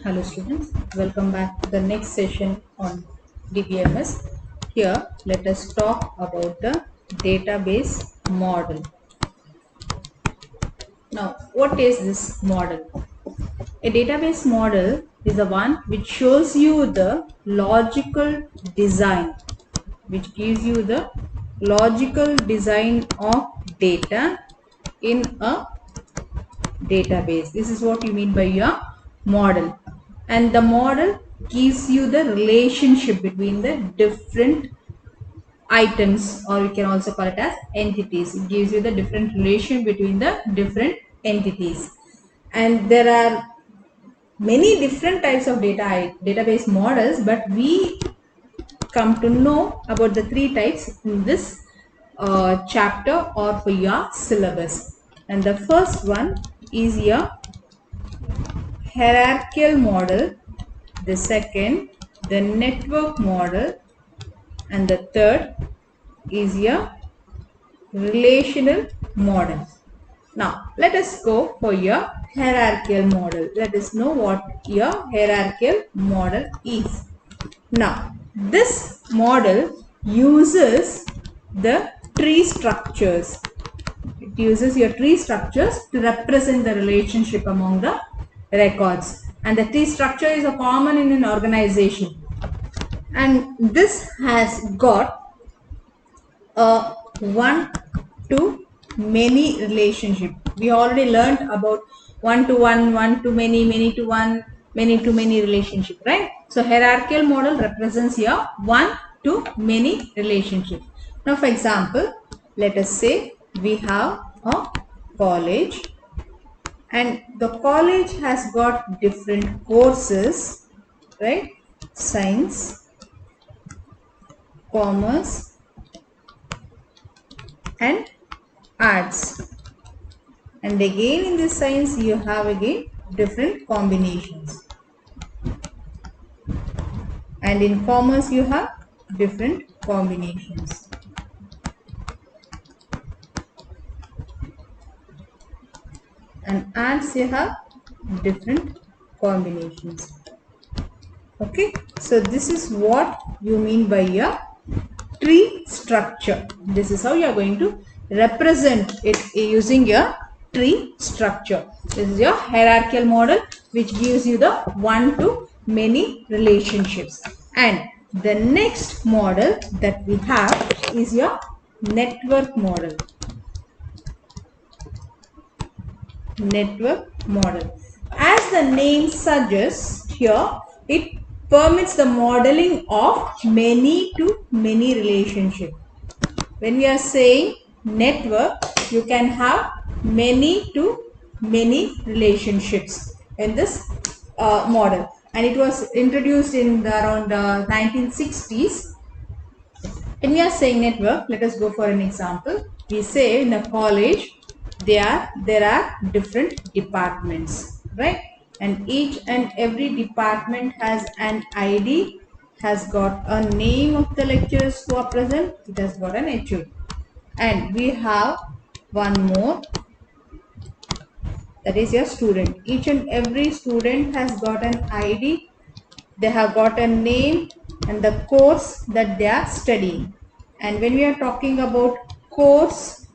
Hello students, welcome back to the next session on DBMS. Here let us talk about the database model. Now what is this model? A database model is the one which shows you the logical design, which gives you the logical design of data in a database. This is what you mean by your model. And the model gives you the relationship between the different items, or you can also call it as entities. It gives you the different relation between the different entities. And there are many different types of database models, but we come to know about the three types in this chapter or for your syllabus. And the first one is your hierarchical model, the second the network model, and the third is your relational model. Now let us go for your hierarchical model. Let us know what your hierarchical model is. Now this model uses the tree structures. It uses your tree structures to represent the relationship among the records. And the tree structure is a common in an organization. And this has got a one to many relationship. We already learned about one to one, one to many to one, many to many relationship, right? So hierarchical model represents your one to many relationship. Now for example, let us say we have a college, and the college has got different courses, right? Science, commerce, and arts. And again in this science you have again different combinations, and in commerce you have different combinations. And arts you have different combinations. Okay, so this is what you mean by your tree structure. This is how you are going to represent it using your tree structure. This is your hierarchical model, which gives you the one to many relationships. And the next model that we have is your network model. Network model. As the name suggests here, it permits the modeling of many to many relationship. When we are saying network, you can have many to many relationships in this model. And it was introduced in around 1960s. When we are saying network, let us go for an example. We say in a college, there are different departments, right? And each and every department has an ID, has got a name of the lecturers who are present, it has got an HOD. And we have one more, that is your student. Each and every student has got an ID, they have got a name and the course that they are studying. And when we are talking about course,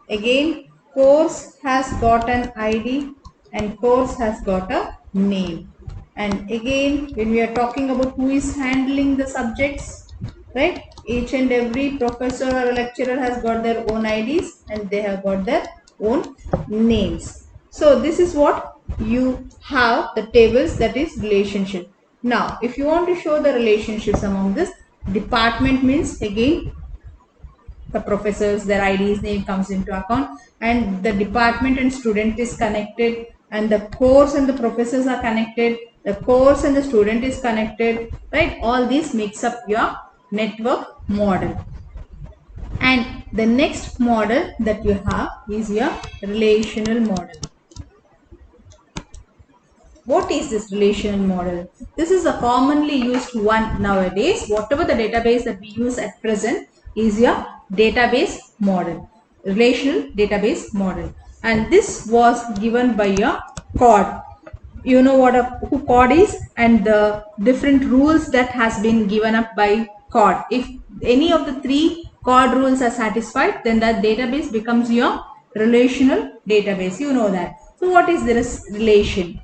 again course has got an ID and course has got a name. And again when we are talking about who is handling the subjects, right, each and every professor or lecturer has got their own IDs and they have got their own names. So this is what you have the tables, that is relationship. Now if you want to show the relationships among this, department means again the professors, their IDs, name comes into account, and the department and student is connected, and the course and the professors are connected, the course and the student is connected, right? All this makes up your network model. And the next model that you have is your relational model. What is this relational model? This is a commonly used one nowadays. Whatever the database that we use at present is your database model, relational database model. And this was given by your CORD. you know what who CORD is and the different rules that has been given up by CORD. If any of the three CORD rules are satisfied, then that database becomes your relational database. You know that. So what is this relation?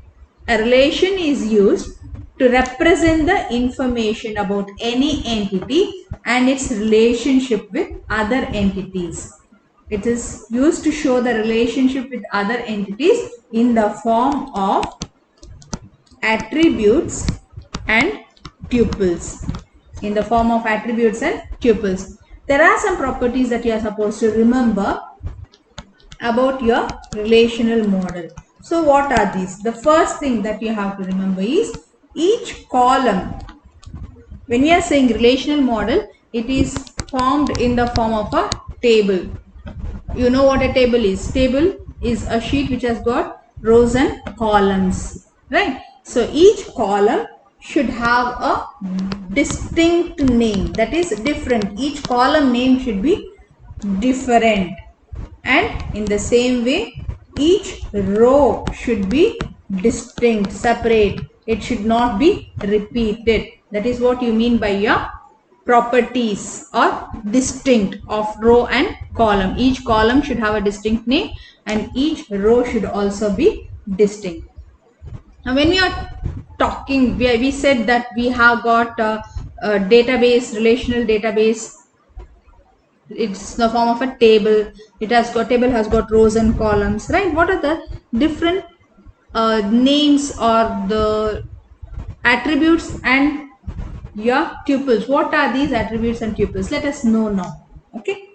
A relation is used to represent the information about any entity and its relationship with other entities. It is used to show the relationship with other entities in the form of attributes and tuples. In the form of attributes and tuples. There are some properties that you are supposed to remember about your relational model. So what are these? The first thing that you have to remember is each column. When we are saying relational model, it is formed in the form of a table. You know what a table is? Table is a sheet which has got rows and columns, right? So each column should have a distinct name, that is different. Each column name should be different, and in the same way each row should be distinct, separate. It should not be repeated. That is what you mean by your properties or distinct of row and column. Each column should have a distinct name and each row should also be distinct. Now when we are talking, we said that we have got a database, relational database. It's the form of a table. Table has got rows and columns, right? What are the different names or the attributes and your tuples? What are these attributes and tuples? Let us know now. Okay.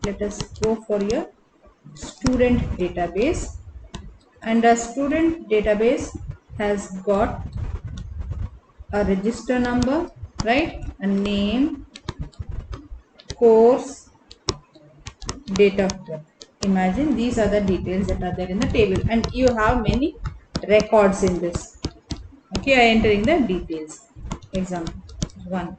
Let us go for your student database, and a student database has got a register number, right? A name, course, date of birth. Imagine these are the details that are there in the table, and you have many records in this. Okay, I am entering the details. Example 1.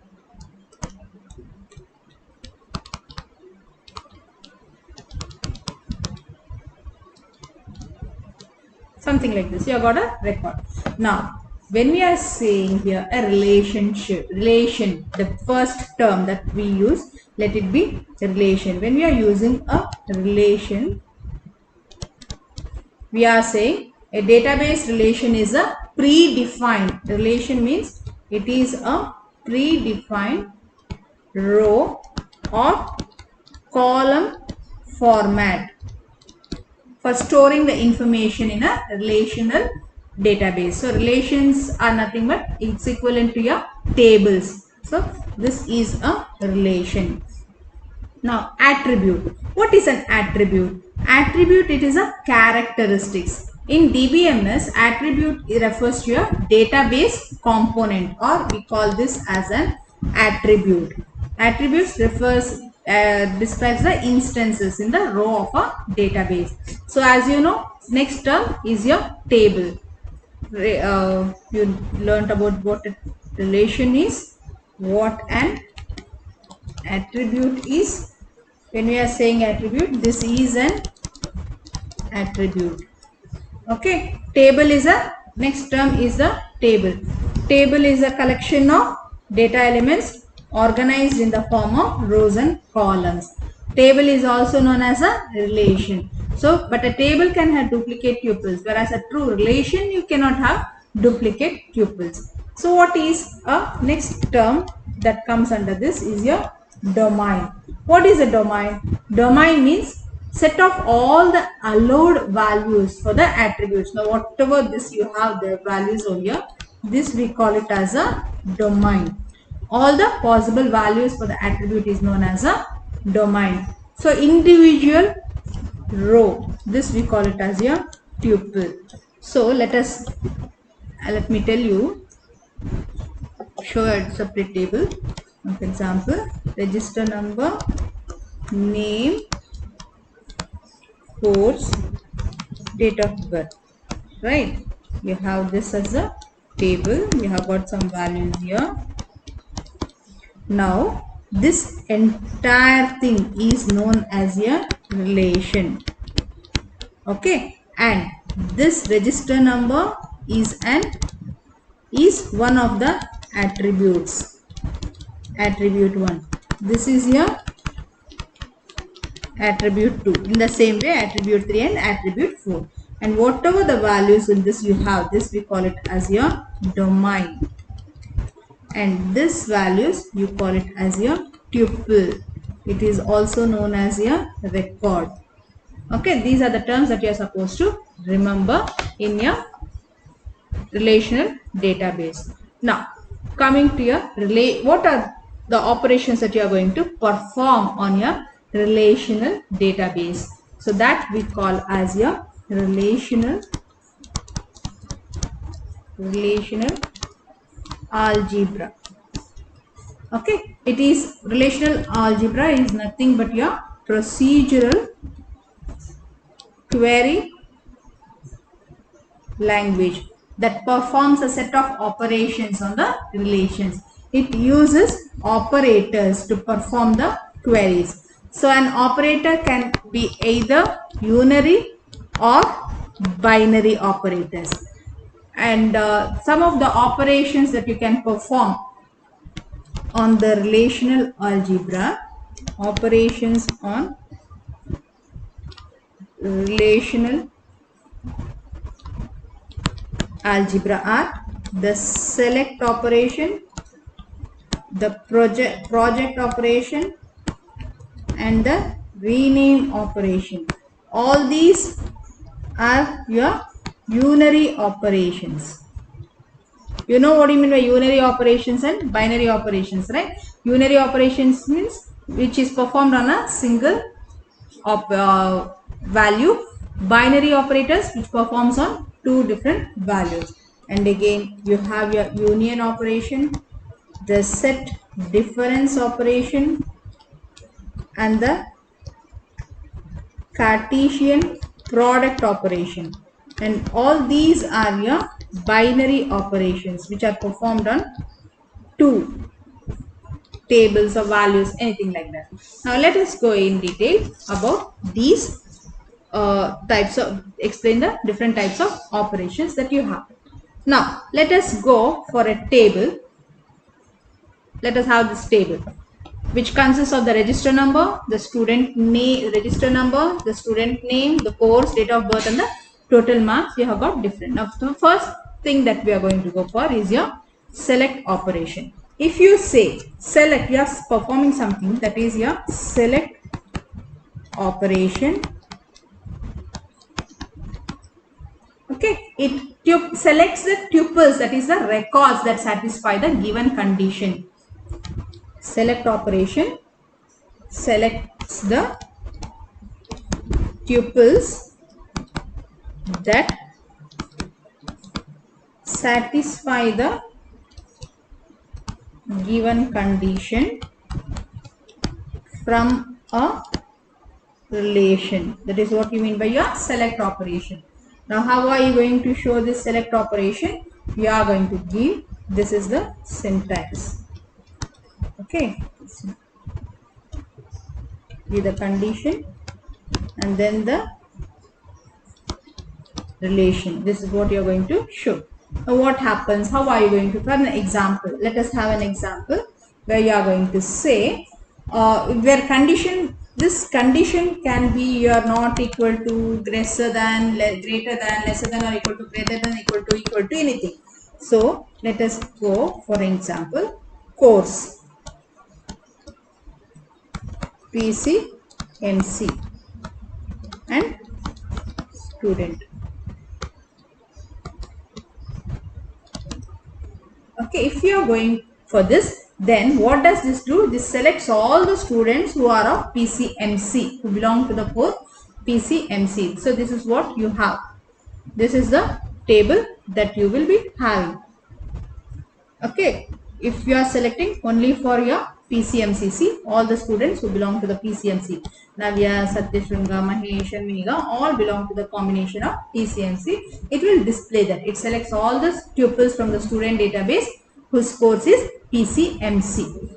Something like this. You have got a record. Now, when we are saying here a relation, the first term that we use, let it be relation. When we are using a relation, we are saying a database relation is a predefined relation. Means it is a predefined row or column format for storing the information in a relational database. So relations are nothing but it's equivalent to your tables. So this is a relation. Now attribute. What is an attribute? Attribute, it is a characteristics. In DBMS, attribute refers to a database component, or we call this as an attribute. Attributes describes the instances in the row of a database. So as you know, next term is your table. You learnt about what a relation is, what an attribute is. When we are saying attribute, this is an attribute. Okay, table is a next term is the table. Table is a collection of data elements organized in the form of rows and columns. Table is also known as a relation. So, but a table can have duplicate tuples, whereas a true relation you cannot have duplicate tuples. So, what is a next term that comes under this is your domain. What is a domain? Domain means set of all the allowed values for the attributes. Now whatever this you have the values over here, this we call it as a domain. All the possible values for the attribute is known as a domain. So individual row, this we call it as a tuple. So let me tell you, show a separate table. For example, register number, name, course, date of birth, right? You have this as a table. You have got some values here. Now This entire thing is known as a relation. Okay, and this register number is one of the attributes. Attribute 1. This is your attribute 2. In the same way, attribute 3 and attribute 4. And whatever the values in this you have, this we call it as your domain. And this values you call it as your tuple. It is also known as your record. Okay, these are the terms that you are supposed to remember in your relational database. Now, coming to your what are the operations that you are going to perform on your relational database? So that we call as your relational algebra. Okay, it is relational algebra is nothing but your procedural query language that performs a set of operations on the relations. It uses operators to perform the queries. So an operator can be either unary or binary operators. And some of the operations that you can perform on the relational algebra, operations on relational algebra are the select operation, the project operation, and the rename operation. All these are your unary operations. You know what you mean by unary operations and binary operations, right? Unary operations means which is performed on a single value. Binary operators which performs on two different values. And again you have your union operation, the set difference operation, and the Cartesian product operation. And all these are your binary operations which are performed on two tables of values, anything like that. Now let us go in detail about these types of, explain the different types of operations that you have. Now let us go for a table. Let us have this table which consists of the register number, the student name, register number, the student name, the course, date of birth, and the total marks. We have got different. Now the first thing that we are going to go for is your select operation. If you say select, you are performing something, that is your select operation. Okay, it selects the tuples, that is the records that satisfy the given condition. Select operation selects the tuples that satisfy the given condition from a relation. That is what you mean by your select operation. Now how are you going to show this select operation? You are going to give, this is the syntax. Okay, give the condition and then the relation. This is what you are going to show. Now what happens? How are you going to, for an example, let us have an example where you are going to say where condition, this condition can be you are not equal to, greater than, lesser than, or equal to, greater than, equal to anything. So let us go for example, course PCMC and student. Okay, if you are going for this, then what does this do? This selects all the students who are of PCMC, who belong to the course PCMC. So this is what you have. This is the table that you will be having. Okay, if you are selecting only for your PCMC, see all the students who belong to the PCMC. Navya, Satyashranga, Mahesh and Megha all belong to the combination of PCMC. It will display that. It selects all the tuples from the student database whose course is PCMC.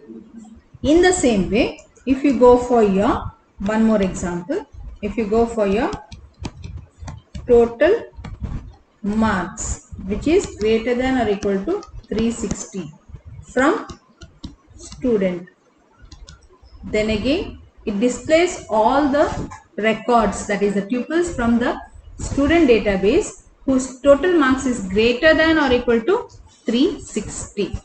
In the same way, if you go for your one more example, if you go for your total marks which is greater than or equal to 360 from student, then again it displays all the records, that is the tuples from the student database whose total marks is greater than or equal to 360.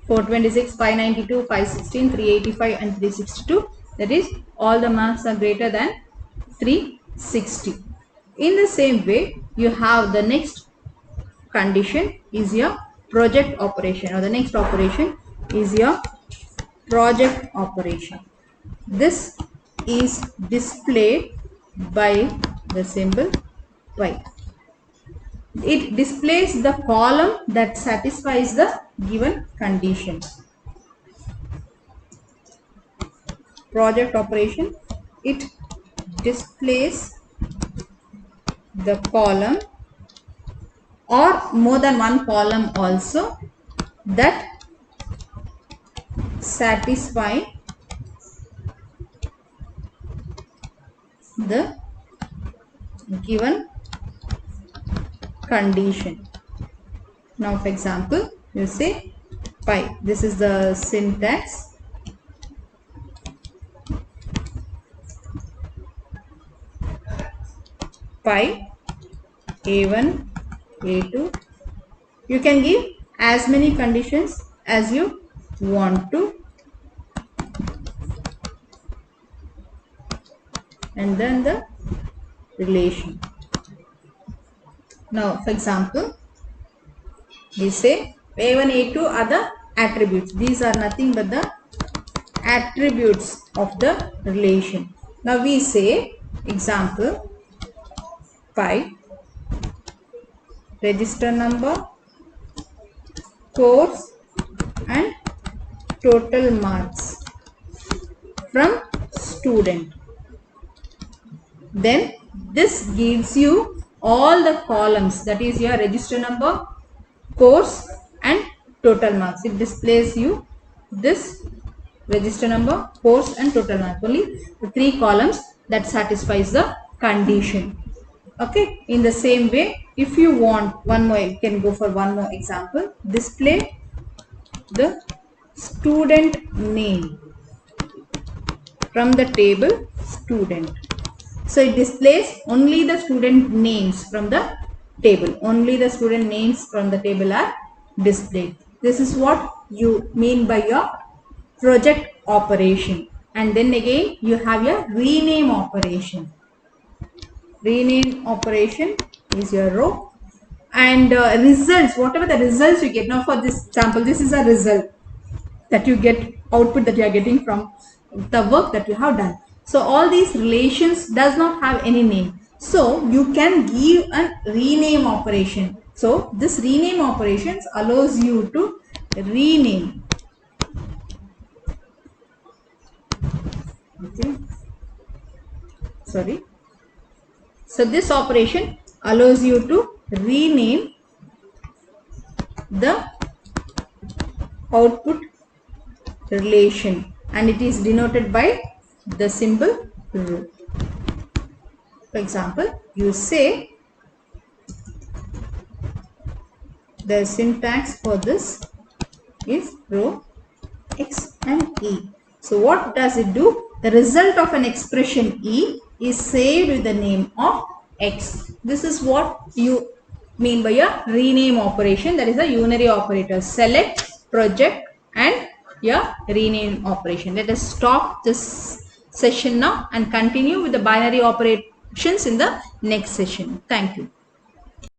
426, 592, 516, 385 and 362, that is all the marks are greater than 360. In the same way, you have the next condition is your project operation, or the next operation is your project operation. This is displayed by the symbol Y. It displays the column that satisfies the given condition. Project operation, it displays the column or more than one column also that satisfy the given condition. Now for example, you say pi, this is the syntax. Pi A1, A2, you can give as many conditions as you want to, and then the relation. Now for example, we say A1, A2 are the attributes. These are nothing but the attributes of the relation. Now we say example, pi, register number, course and total marks from student. Then this gives you all the columns, that is your register number, course and total marks. It displays you this register number, course and total marks, only the three columns that satisfies the condition. Okay, in the same way, if you want one more, you can go for one more example. Display the student name from the table student. So it displays only the student names from the table. Only the student names from the table are displayed. This is what you mean by your project operation. And then again you have your rename operation. Rename operation is your row. And results, whatever the results you get. Now for this example, this is a result that you get, output that you are getting from the work that you have done. So all these relations does not have any name. So you can give a rename operation. So this rename operations allows you to rename. Okay. Sorry. So this operation allows you to rename the output relation, and it is denoted by the symbol row. For example, you say the syntax for this is row X and E. So what does it do? The result of an expression E is saved with the name of X. This is what you mean by a rename operation, that is a unary operator. Select, project and your rename operation. Let us stop this session now and continue with the binary operations in the next session. Thank you.